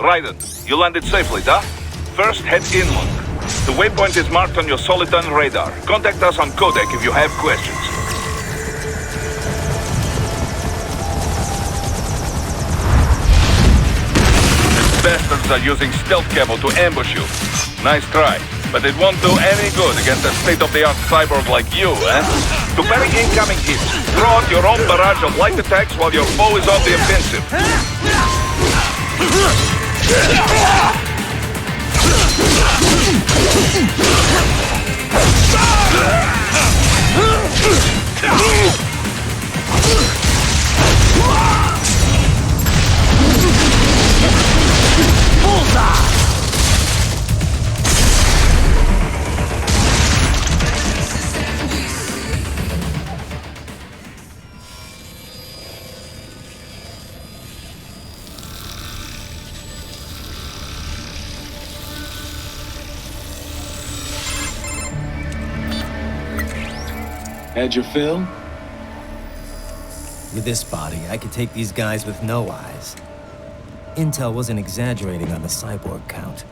Raiden, you landed safely, da? First, head inland. The waypoint is marked on your Soliton radar. Contact us on codec if you have questions. These bastards are using stealth camo to ambush you. Nice try, but it won't do any good against a state-of-the-art cyborg like you, eh? To parry incoming hits, throw out your own barrage of light attacks while your foe is on the offensive. Bullseye! Had your fill? With this body, I could take these guys with no eyes. Intel wasn't exaggerating on the cyborg count.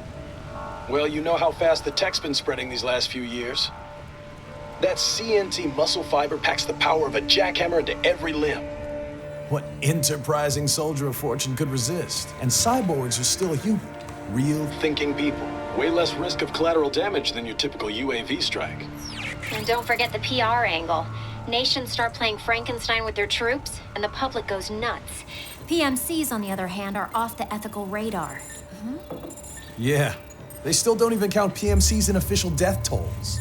Well, you know how fast the tech's been spreading these last few years. That CNT muscle fiber packs the power of a jackhammer into every limb. What enterprising soldier of fortune could resist? And cyborgs are still human. Real Thinking people. Way less risk of collateral damage than your typical UAV strike. And don't forget the PR angle. Nations start playing Frankenstein with their troops, and the public goes nuts. PMCs, on the other hand, are off the ethical radar. Yeah, they still don't even count PMCs in official death tolls.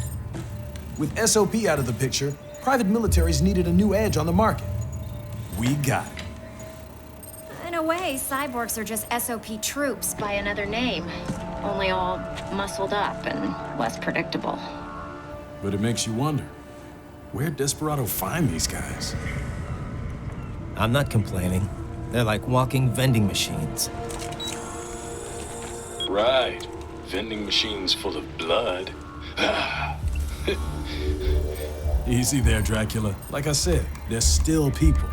With SOP out of the picture, private militaries needed a new edge on the market. We got it. In a way, cyborgs are just SOP troops by another name. Only all muscled up and less predictable. But it makes you wonder, where'd Desperado find these guys? I'm not complaining. They're like walking vending machines. Right. Vending machines full of blood. Easy there, Dracula. Like I said, they're still people.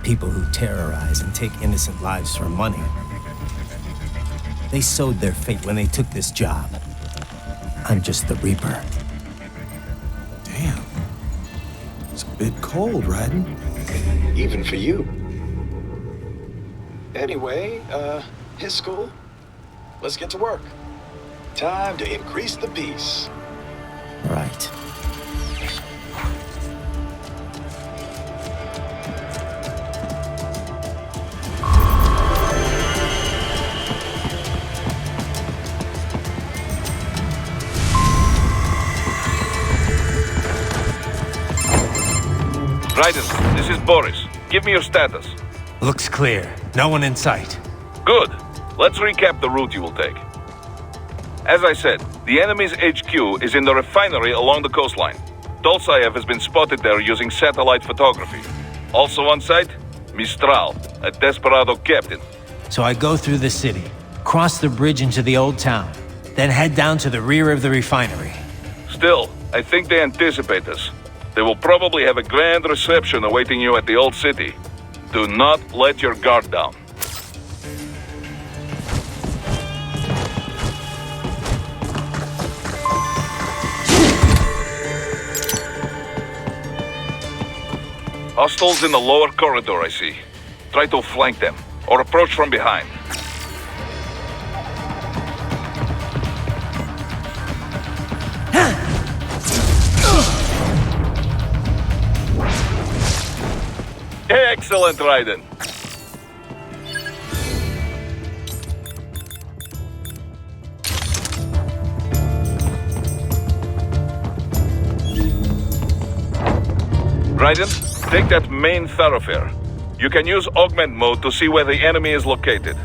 People who terrorize and take innocent lives for money. They sowed their fate when they took this job. I'm just the Reaper. Damn. It's a bit cold, Raiden. Even for you. Anyway, his school. Let's get to work. Time to increase the peace. Right. Raiden, this is Boris. Give me your status. Looks clear. No one in sight. Good. Let's recap the route you will take. As I said, the enemy's HQ is in the refinery along the coastline. Dolsaev has been spotted there using satellite photography. Also on site, Mistral, a Desperado captain. So I go through the city, cross the bridge into the old town, then head down to the rear of the refinery. Still, I think they anticipate us. They will probably have a grand reception awaiting you at the old city. Do not let your guard down. Hostiles in the lower corridor, I see. Try to flank them, or approach from behind. Excellent, Raiden. Raiden, take that main thoroughfare. You can use augment mode to see where the enemy is located.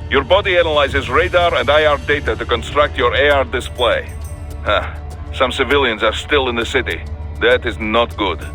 Your body analyzes radar and IR data to construct your AR display. Some civilians are still in the city. That is not good.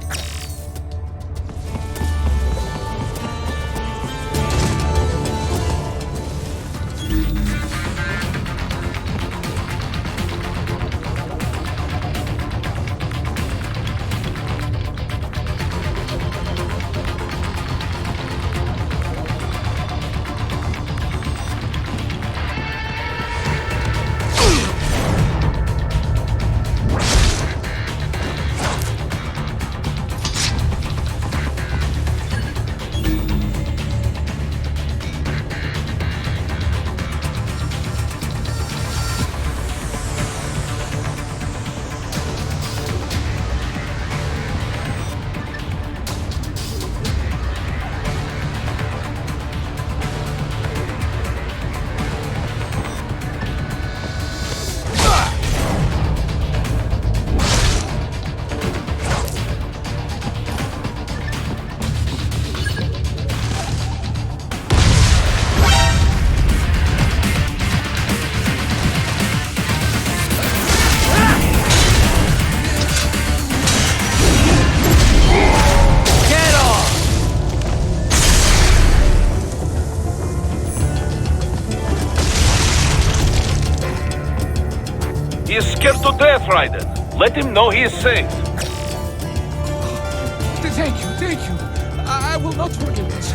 Raiden. Let him know he is safe. Thank you. I will not forget this.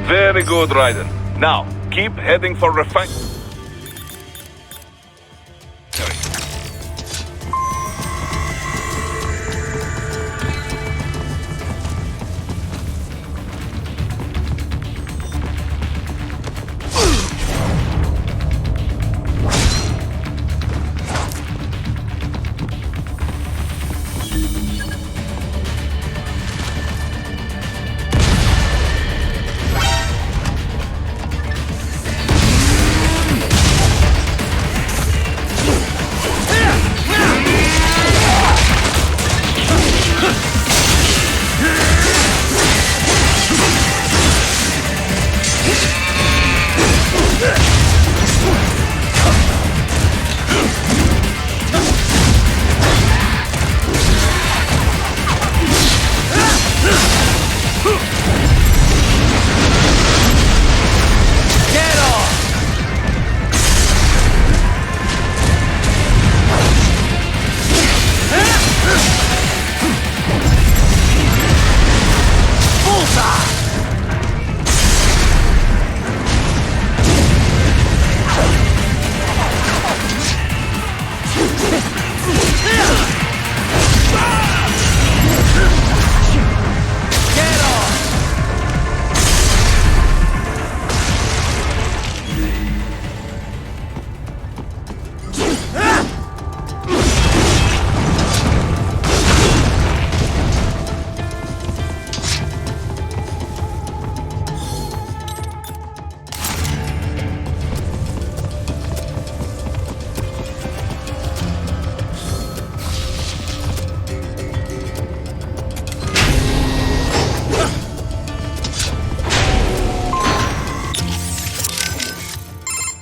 Very good, Raiden. Now, keep heading for refinement.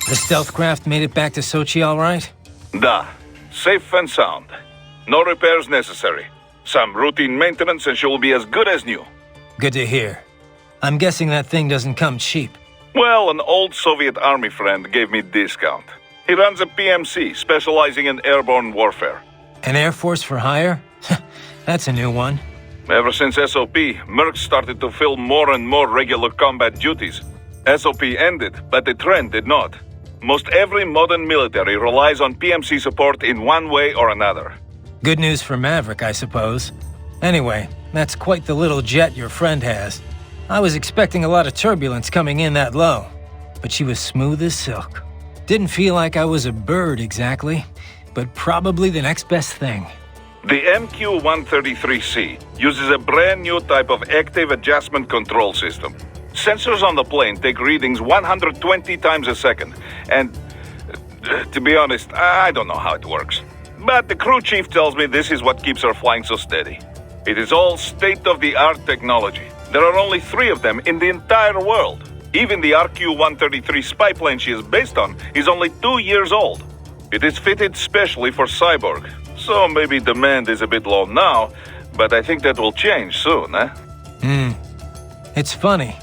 The stealth craft made it back to Sochi all right? Da. Safe and sound. No repairs necessary. Some routine maintenance and she will be as good as new. Good to hear. I'm guessing that thing doesn't come cheap. Well, an old Soviet army friend gave me discount. He runs a PMC specializing in airborne warfare. An Air Force for hire? That's a new one. Ever since SOP, Mercs started to fill more and more regular combat duties. SOP ended, but the trend did not. Most every modern military relies on PMC support in one way or another. Good news for Maverick, I suppose. Anyway, that's quite the little jet your friend has. I was expecting a lot of turbulence coming in that low, but she was smooth as silk. Didn't feel like I was a bird exactly, but probably the next best thing. The MQ-133C uses a brand new type of active adjustment control system. Sensors on the plane take readings 120 times a second, and to be honest, I don't know how it works. But the crew chief tells me this is what keeps her flying so steady. It is all state-of-the-art technology. There are only 3 of them in the entire world. Even the RQ-133 spy plane she is based on is only 2 years old. It is fitted specially for Cyborg, so maybe demand is a bit low now, but I think that will change soon, eh? It's funny.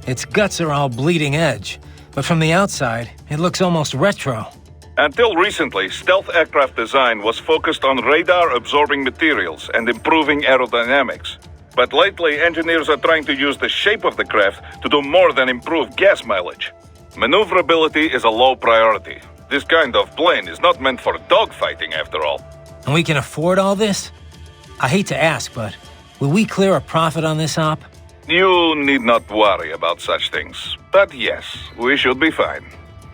Its guts are all bleeding edge, but from the outside, it looks almost retro. Until recently, stealth aircraft design was focused on radar-absorbing materials and improving aerodynamics. But lately, engineers are trying to use the shape of the craft to do more than improve gas mileage. Maneuverability is a low priority. This kind of plane is not meant for dogfighting, after all. And we can afford all this? I hate to ask, but will we clear a profit on this op? You need not worry about such things. But yes, we should be fine.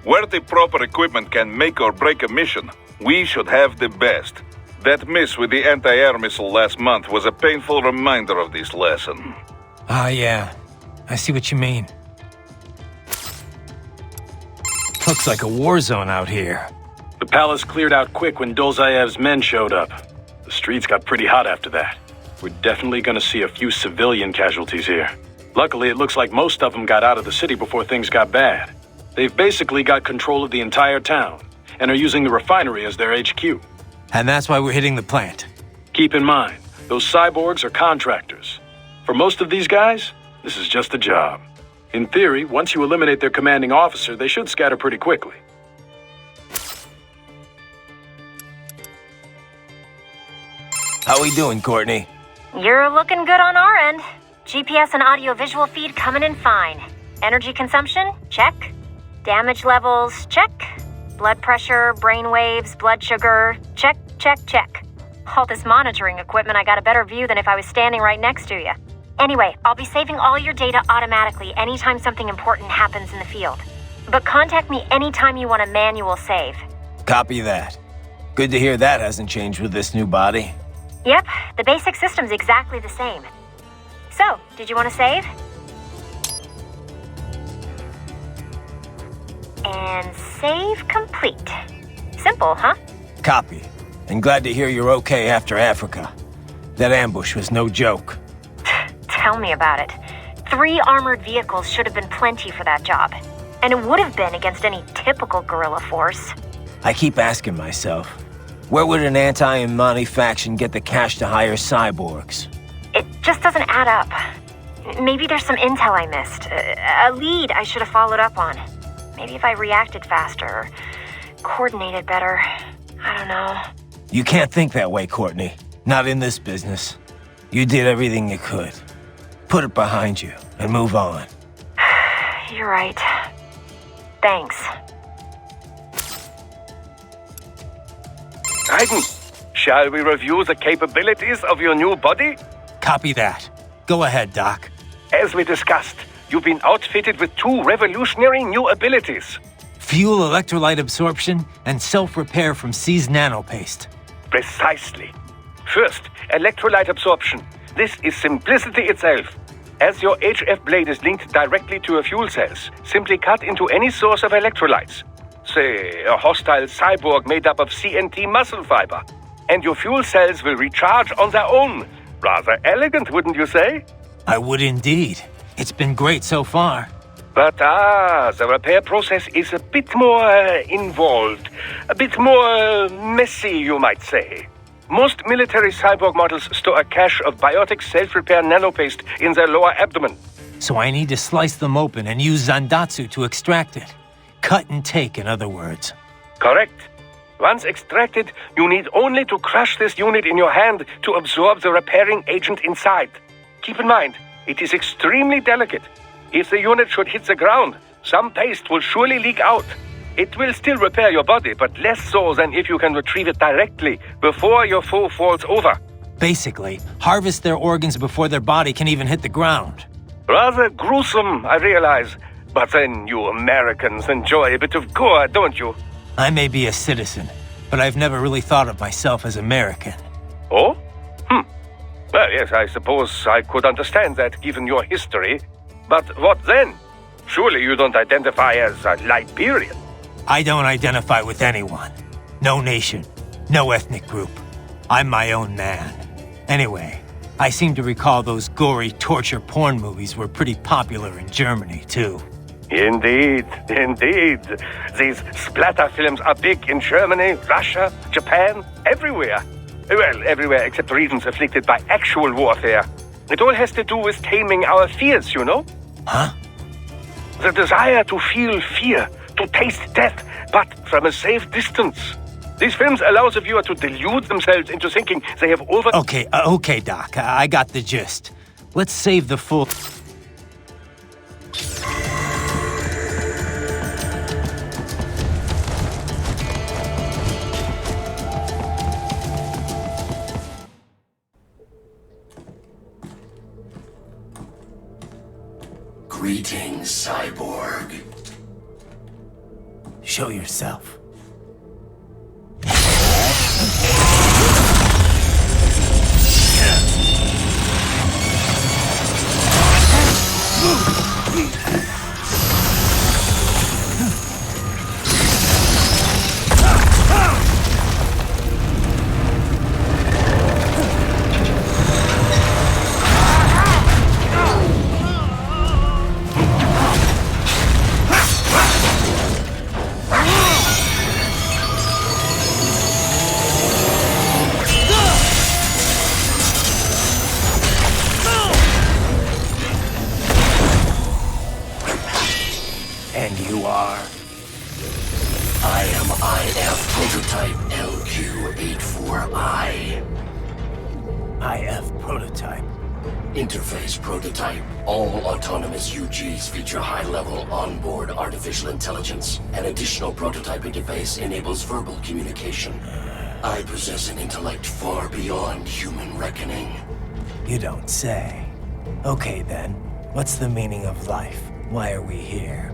Where the proper equipment can make or break a mission, we should have the best. That miss with the anti-air missile last month was a painful reminder of this lesson. Ah, yeah. I see what you mean. Looks like a war zone out here. The palace cleared out quick when Dolzayev's men showed up. The streets got pretty hot after that. We're definitely gonna see a few civilian casualties here. Luckily, it looks like most of them got out of the city before things got bad. They've basically got control of the entire town, and are using the refinery as their HQ. And that's why we're hitting the plant. Keep in mind, those cyborgs are contractors. For most of these guys, this is just a job. In theory, once you eliminate their commanding officer, they should scatter pretty quickly. How we doing, Courtney? You're looking good on our end. GPS and audio-visual feed coming in fine. Energy consumption? Check. Damage levels? Check. Blood pressure, brain waves, blood sugar? Check, check, check. All this monitoring equipment, I got a better view than if I was standing right next to you. Anyway, I'll be saving all your data automatically anytime something important happens in the field. But contact me anytime you want a manual save. Copy that. Good to hear that hasn't changed with this new body. Yep, the basic system's exactly the same. So, did you want to save? And save complete. Simple, huh? Copy. And glad to hear you're okay after Africa. That ambush was no joke. Tell me about it. 3 armored vehicles should have been plenty for that job. And it would have been against any typical guerrilla force. I keep asking myself, where would an anti-Imani faction get the cash to hire cyborgs? It just doesn't add up. Maybe there's some intel I missed. A lead I should have followed up on. Maybe if I reacted faster, or coordinated better. I don't know. You can't think that way, Courtney. Not in this business. You did everything you could. Put it behind you and move on. You're right. Thanks. Raiden, shall we review the capabilities of your new body? Copy that. Go ahead, Doc. As we discussed, you've been outfitted with 2 revolutionary new abilities. Fuel electrolyte absorption and self-repair from C's nanopaste. Precisely. First, electrolyte absorption. This is simplicity itself. As your HF blade is linked directly to your fuel cells, simply cut into any source of electrolytes. Say, a hostile cyborg made up of CNT muscle fiber. And your fuel cells will recharge on their own. Rather elegant, wouldn't you say? I would indeed. It's been great so far. But the repair process is a bit more involved. A bit more messy, you might say. Most military cyborg models store a cache of biotic self-repair nanopaste in their lower abdomen. So I need to slice them open and use Zandatsu to extract it. Cut and take, in other words. Correct. Once extracted, you need only to crush this unit in your hand to absorb the repairing agent inside. Keep in mind, it is extremely delicate. If the unit should hit the ground, some paste will surely leak out. It will still repair your body, but less so than if you can retrieve it directly before your foe falls over. Basically, harvest their organs before their body can even hit the ground. Rather gruesome, I realize. But then you Americans enjoy a bit of gore, don't you? I may be a citizen, but I've never really thought of myself as American. Oh? Well, yes, I suppose I could understand that given your history. But what then? Surely you don't identify as a Liberian. I don't identify with anyone. No nation, no ethnic group. I'm my own man. Anyway, I seem to recall those gory torture porn movies were pretty popular in Germany, too. Indeed, indeed. These splatter films are big in Germany, Russia, Japan, everywhere. Well, everywhere except regions afflicted by actual warfare. It all has to do with taming our fears, you know? Huh? The desire to feel fear, to taste death, but from a safe distance. These films allow the viewer to delude themselves into thinking they have Okay, Doc. I got the gist. Let's save the full... Greetings, cyborg. Show yourself. And you are? I am IF Prototype LQ84I. IF Prototype. Interface Prototype. All autonomous UGs feature high-level onboard artificial intelligence. An additional prototype interface enables verbal communication. I possess an intellect far beyond human reckoning. You don't say. Okay then, what's the meaning of life? Why are we here?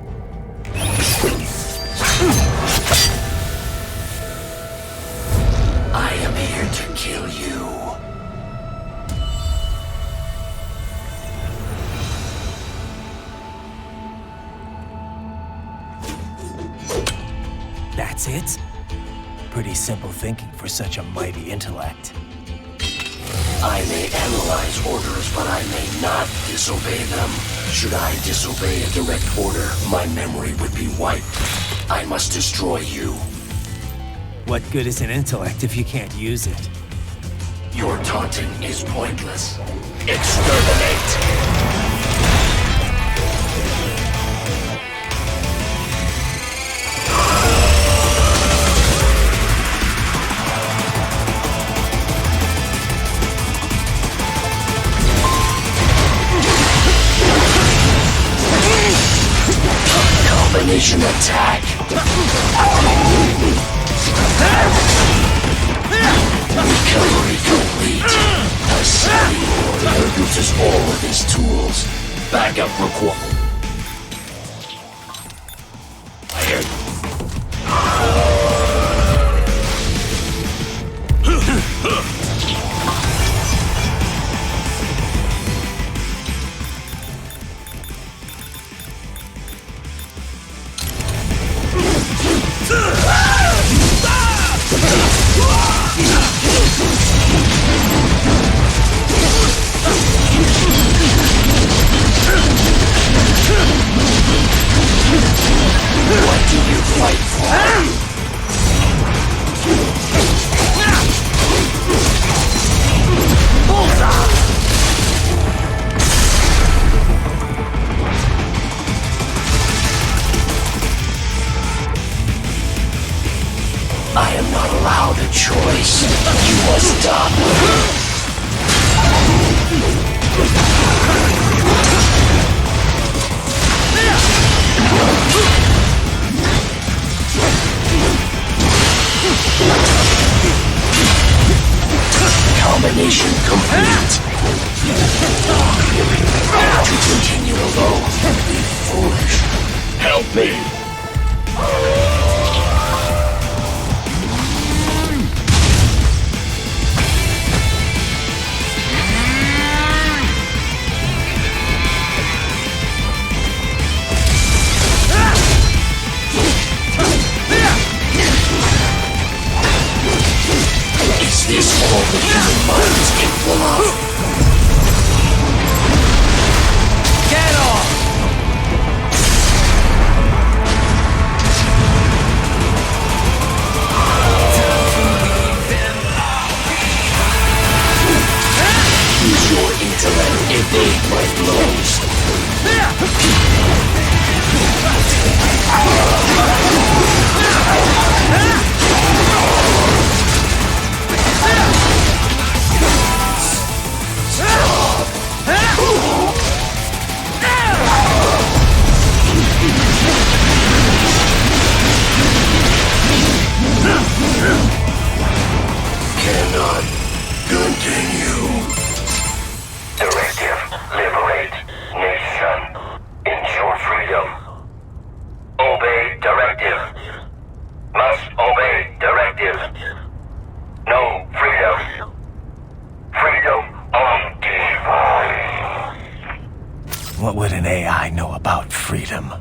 I am here to kill you. That's it? Pretty simple thinking for such a mighty intellect. I may analyze orders, but I may not disobey them. Should I disobey a direct order, my memory would be wiped. I must destroy you. What good is an intellect if you can't use it? Your taunting is pointless. Exterminate! Combination attack. Recovery complete. A savvy warrior uses all of his tools. Backup required. What do you fight for? Bullseye! I am not allowed a choice. You must stop. Combination complete. To continue alone would be foolish. Help me. Is this all the human mind is capable of? Get off! freedom.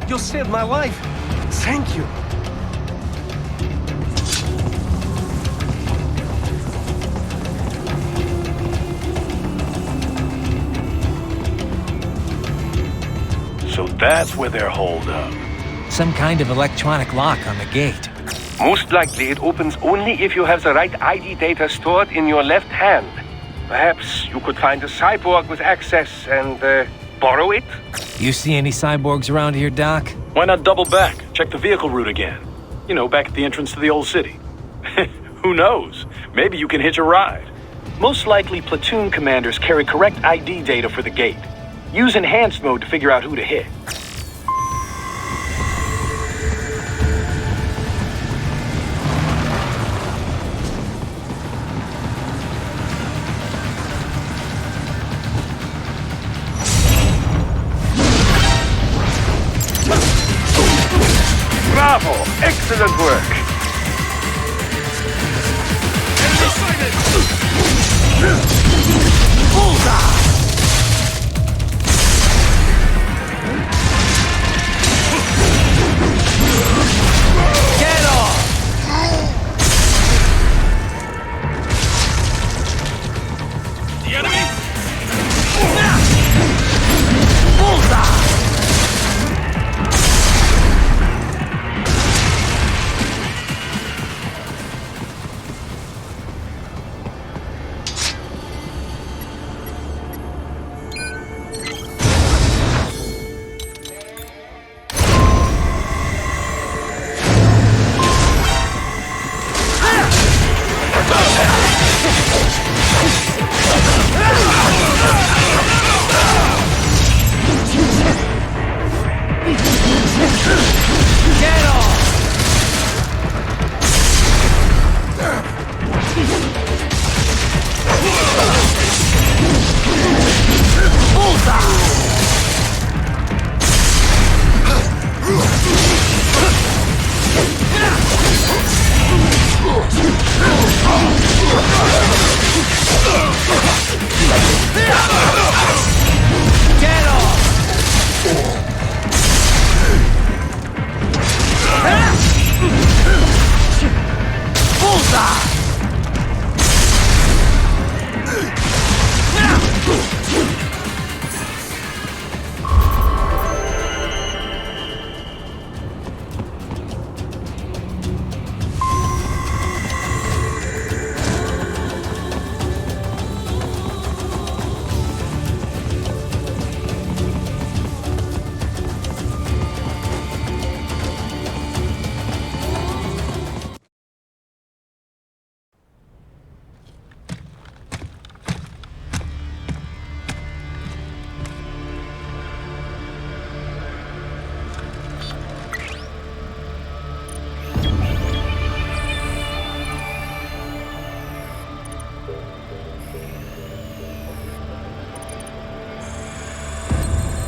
You saved my life. Thank you. So that's where they're holed up. Some kind of electronic lock on the gate. Most likely it opens only if you have the right ID data stored in your left hand. Perhaps you could find a cyborg with access and borrow it? You see any cyborgs around here, Doc? Why not double back? Check the vehicle route again. You know, back at the entrance to the old city. Who knows? Maybe you can hitch a ride. Most likely, platoon commanders carry correct ID data for the gate. Use enhanced mode to figure out who to hit. Excellent work. Get off! The enemy? Bullseye! Get off! Bullseye! Get off! Bullseye!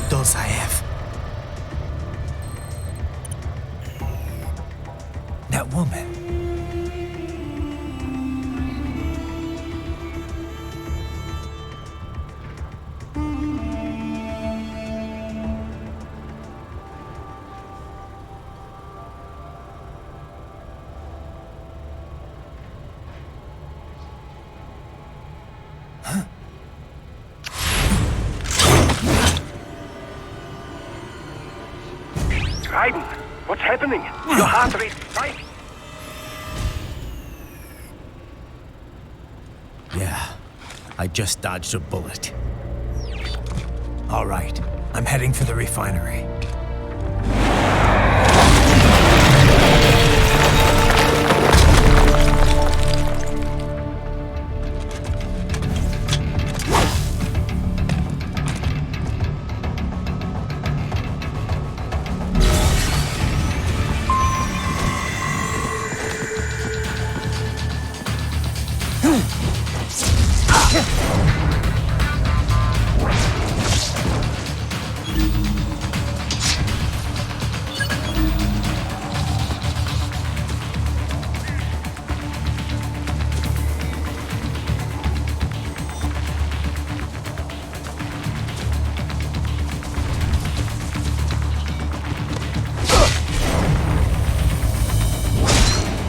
Dozaev. That woman. Raiden, what's happening? Your heart rate spiked. Yeah, I just dodged a bullet. All right, I'm heading for the refinery.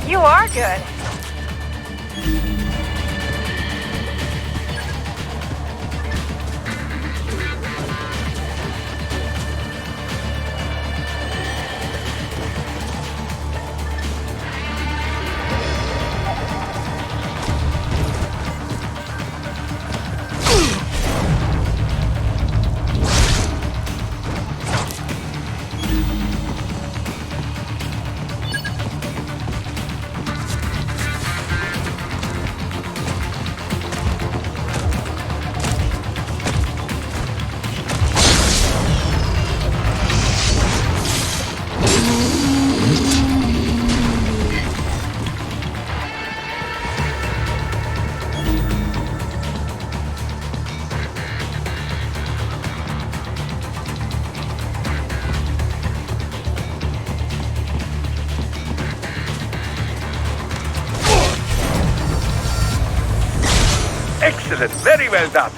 You are good. it. Very well done.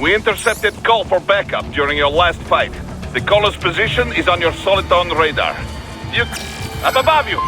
We intercepted call for backup during your last fight. The caller's position is on your Soliton radar. Up above you!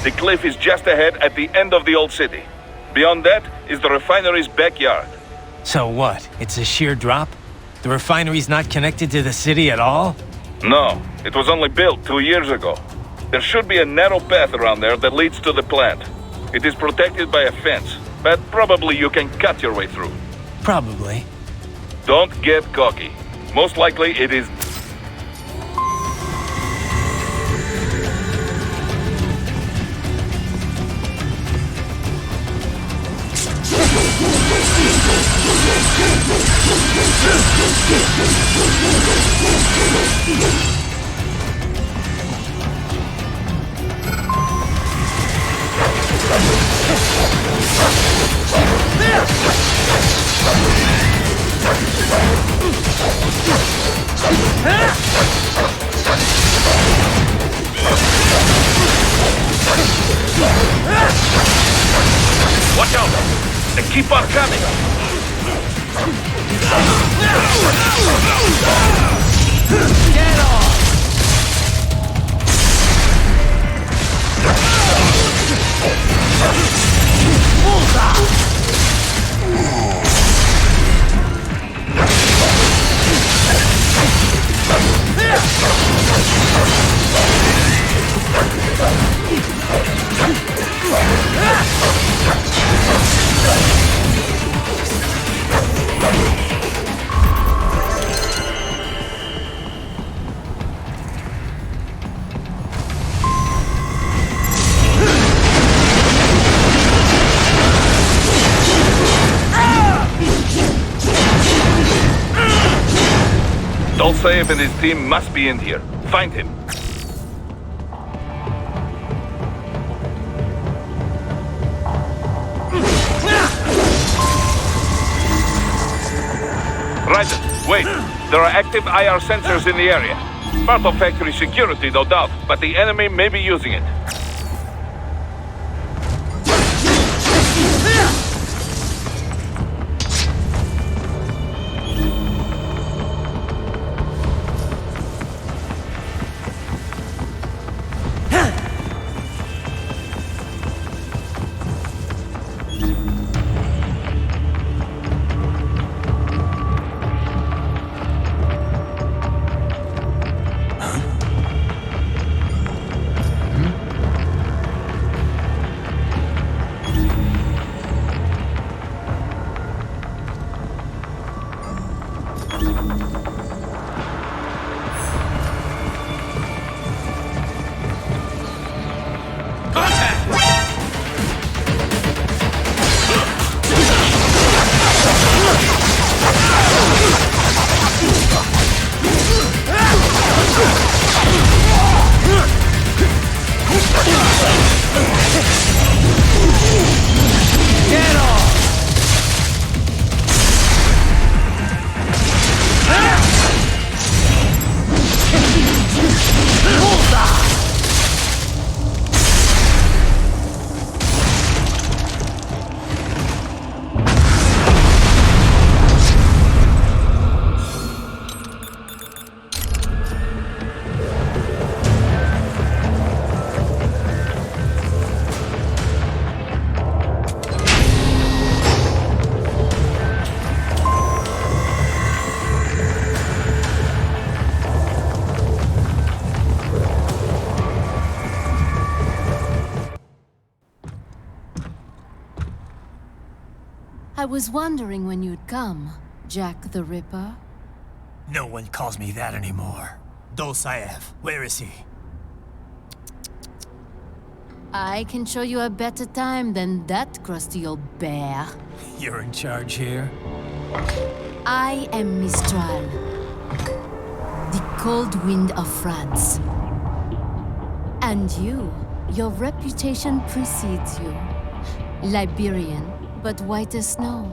The cliff is just ahead at the end of the old city. Beyond that is the refinery's backyard. So what? It's a sheer drop? The refinery's not connected to the city at all? No, it was only built 2 years ago. There should be a narrow path around there that leads to the plant. It is protected by a fence, but probably you can cut your way through. Probably. Don't get cocky. Most likely it is... Watch out! They keep on coming! Get off! Dolsaev and his team must be in here. Find him. tried it. Wait, there are active IR sensors in the area. Part of factory security, no doubt, but the enemy may be using it. I was wondering when you'd come, Jack the Ripper. No one calls me that anymore. Dolzaev, where is he? I can show you a better time than that crusty old bear. You're in charge here? I am Mistral, the cold wind of France. And you, your reputation precedes you. Liberian, but white as snow.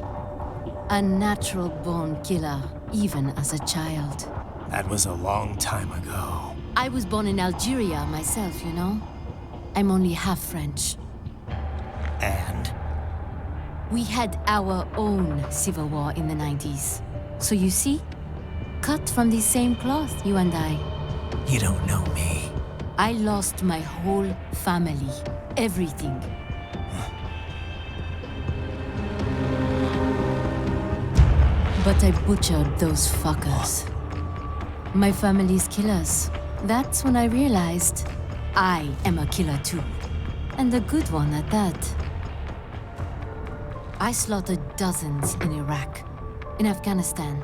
A natural-born killer, even as a child. That was a long time ago. I was born in Algeria myself, you know? I'm only half French. And? We had our own civil war in the 90s. So you see? Cut from the same cloth, you and I. You don't know me. I lost my whole family. Everything. But I butchered those fuckers. My family's killers. That's when I realized I am a killer too. And a good one at that. I slaughtered dozens in Iraq, in Afghanistan.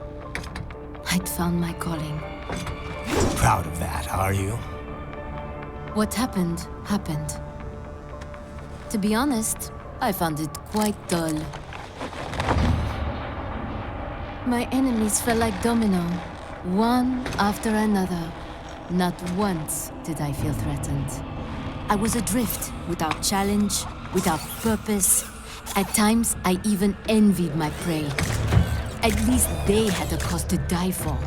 I'd found my calling. Proud of that, are you? What happened, happened. To be honest, I found it quite dull. My enemies fell like domino, one after another. Not once did I feel threatened. I was adrift, without challenge, without purpose. At times, I even envied my prey. At least they had a cause to die for.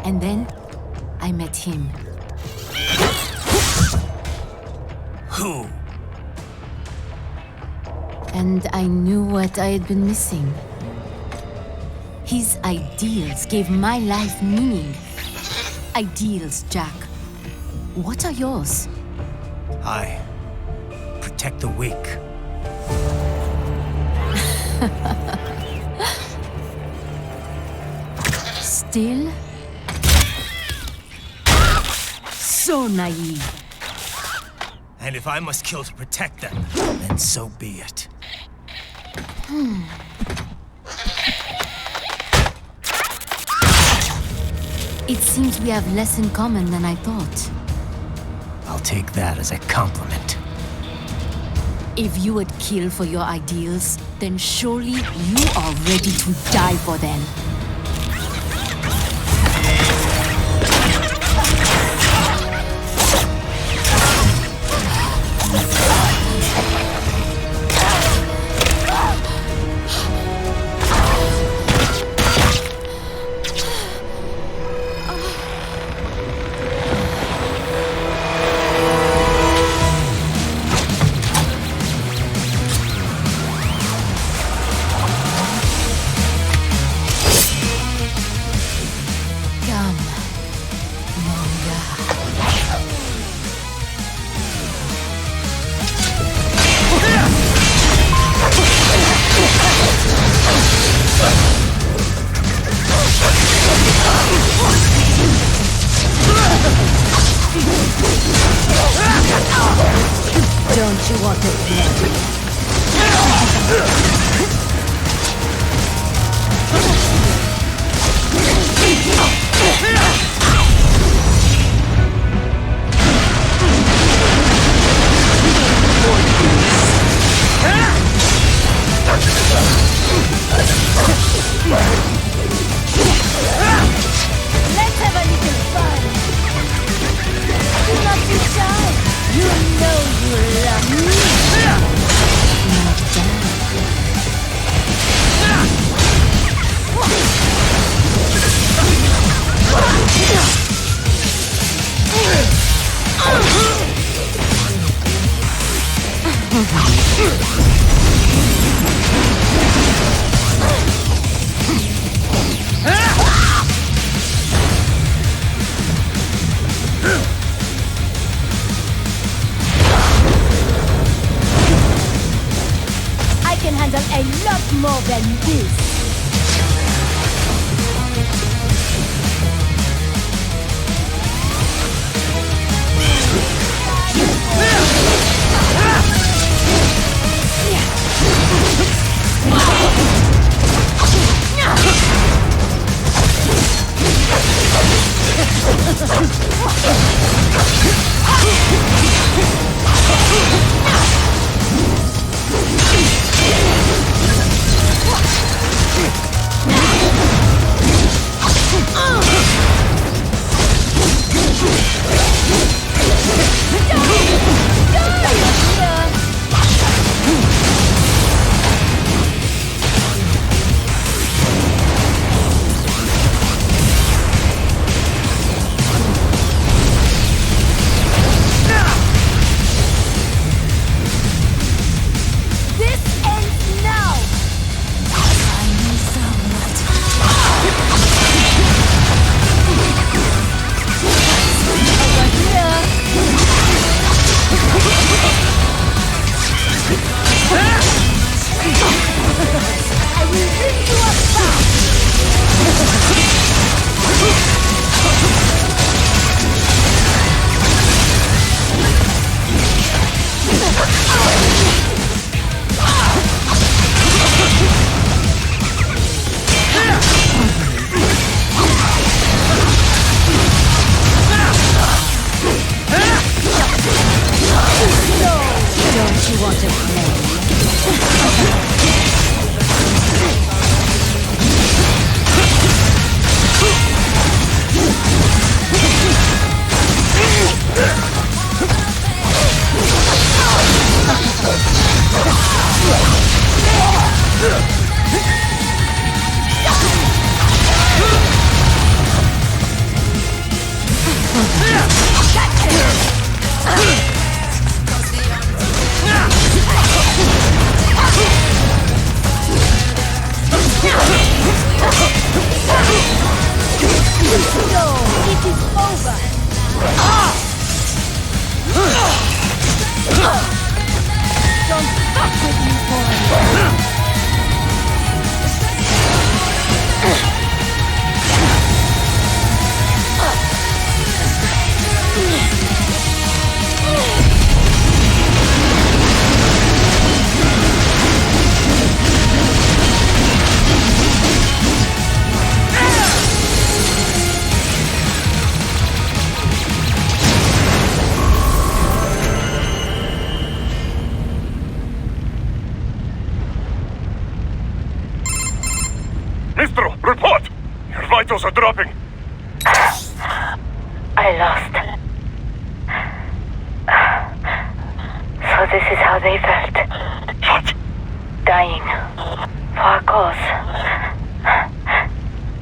And then, I met him. Who? And I knew what I had been missing. His ideals gave my life meaning. Ideals, Jack. What are yours? I protect the weak. Still? So naive. And if I must kill to protect them, then so be it. It seems we have less in common than I thought. I'll take that as a compliment. If you would kill for your ideals, then surely you are ready to die for them. Don't you want to play? Let's have a little fun. Do not be shy. You know you love me. Not I can handle a lot more than this. Report! Your vitals are dropping. I lost. So this is how they felt. What? Dying. For a cause.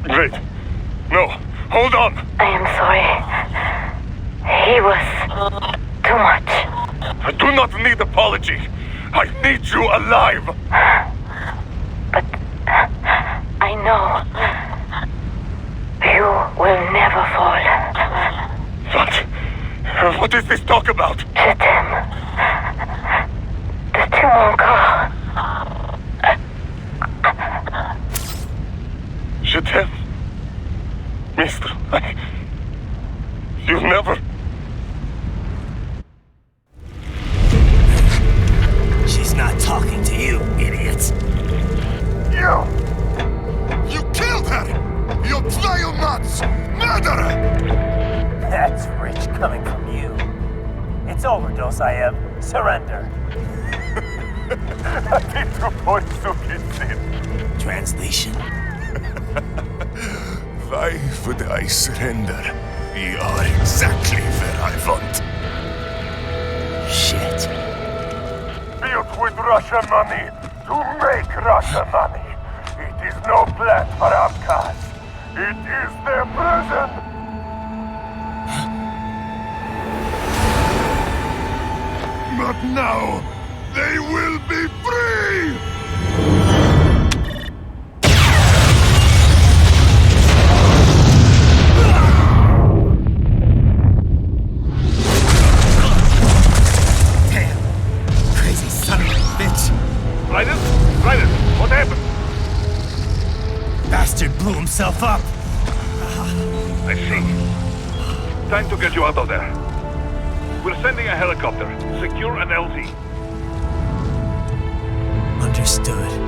Wait. No. Hold on. I am sorry. He was too much. I do not need apology. I need you alive. But I know you will never fall. What? What is this talk about? Je t'aime. De tout mon corps. Je t'aime. Mister, you never... nuts! Murderer! That's rich coming from you. It's over, Dosaev. Surrender. Translation? Why would I surrender? We are exactly where I want. Shit. Built with Russian money to make Russian money. It is no plan for outcasts. It is their prison. But now, they will be free! Damn. Crazy son of a bitch. Raiden? What happened? Bastard blew himself up. I see. Time to get you out of there. We're sending a helicopter. Secure an LZ. Understood.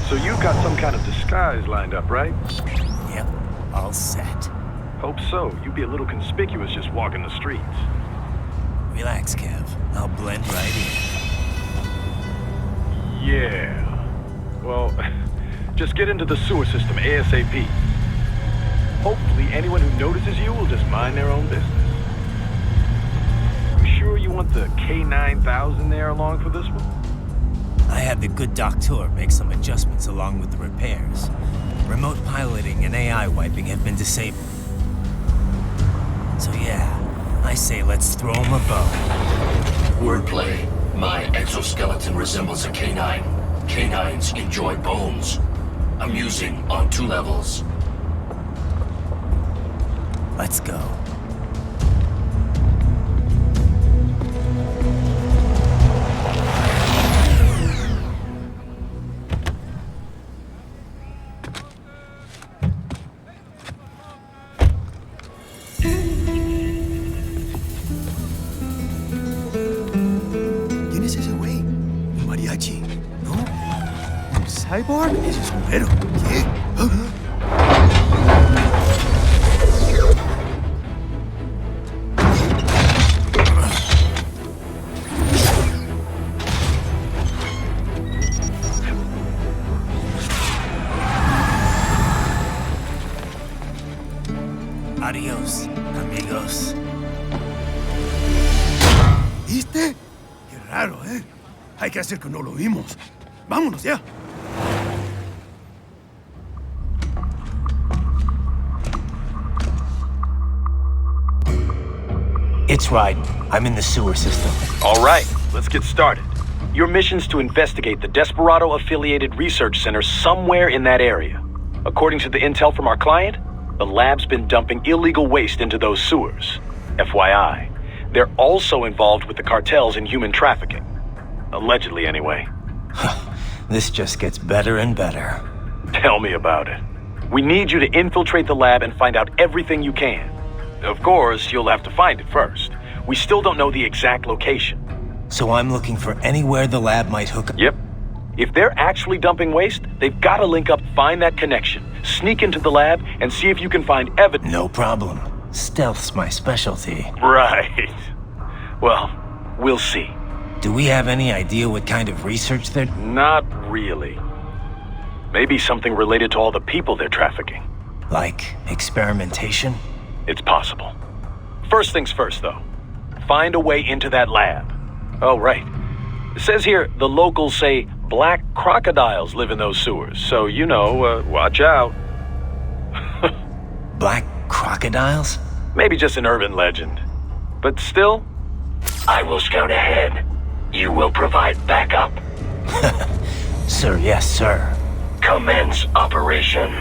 So you got some kind of disguise lined up, right? Yep, all set. Hope so. You'd be a little conspicuous just walking the streets. Relax, Kev. I'll blend right in. Yeah. Well, just get into the sewer system ASAP. Hopefully anyone who notices you will just mind their own business. You sure you want the K9000 there along for this one? I had the good doctor make some adjustments along with the repairs. Remote piloting and AI wiping have been disabled. So yeah, I say let's throw him a bone. Wordplay. My exoskeleton resembles a canine. Canines enjoy bones. Amusing on 2 levels. Let's go. ¿Quién es ese güey? ¿Un mariachi? ¿No? ¿Un cyborg? Ese es un güero. ¿Qué? Adiós, amigos. ¿Viste? Qué raro, ¿eh? Hay que hacer que no lo vimos. Vámonos ya. It's Raiden. I'm in the sewer system. All right, let's get started. Your mission's to investigate the Desperado-affiliated research center somewhere in that area. According to the intel from our client, the lab's been dumping illegal waste into those sewers. FYI, they're also involved with the cartels in human trafficking. Allegedly, anyway. This just gets better and better. Tell me about it. We need you to infiltrate the lab and find out everything you can. Of course, you'll have to find it first. we still don't know the exact location. So I'm looking for anywhere the lab might hook up. Yep. If they're actually dumping waste, they've got to link up, find that connection, sneak into the lab, and see if you can find evidence. No problem. Stealth's my specialty. Right. Well, we'll see. Do we have any idea what kind of research they're... Not really. Maybe something related to all the people they're trafficking. Like experimentation? It's possible. First things first, though. Find a way into that lab. Oh, right. It says here the locals say black crocodiles live in those sewers, so, you know, watch out. Black crocodiles? Maybe just an urban legend. But still... I will scout ahead. You will provide backup. Sir, yes, sir. Commence operation.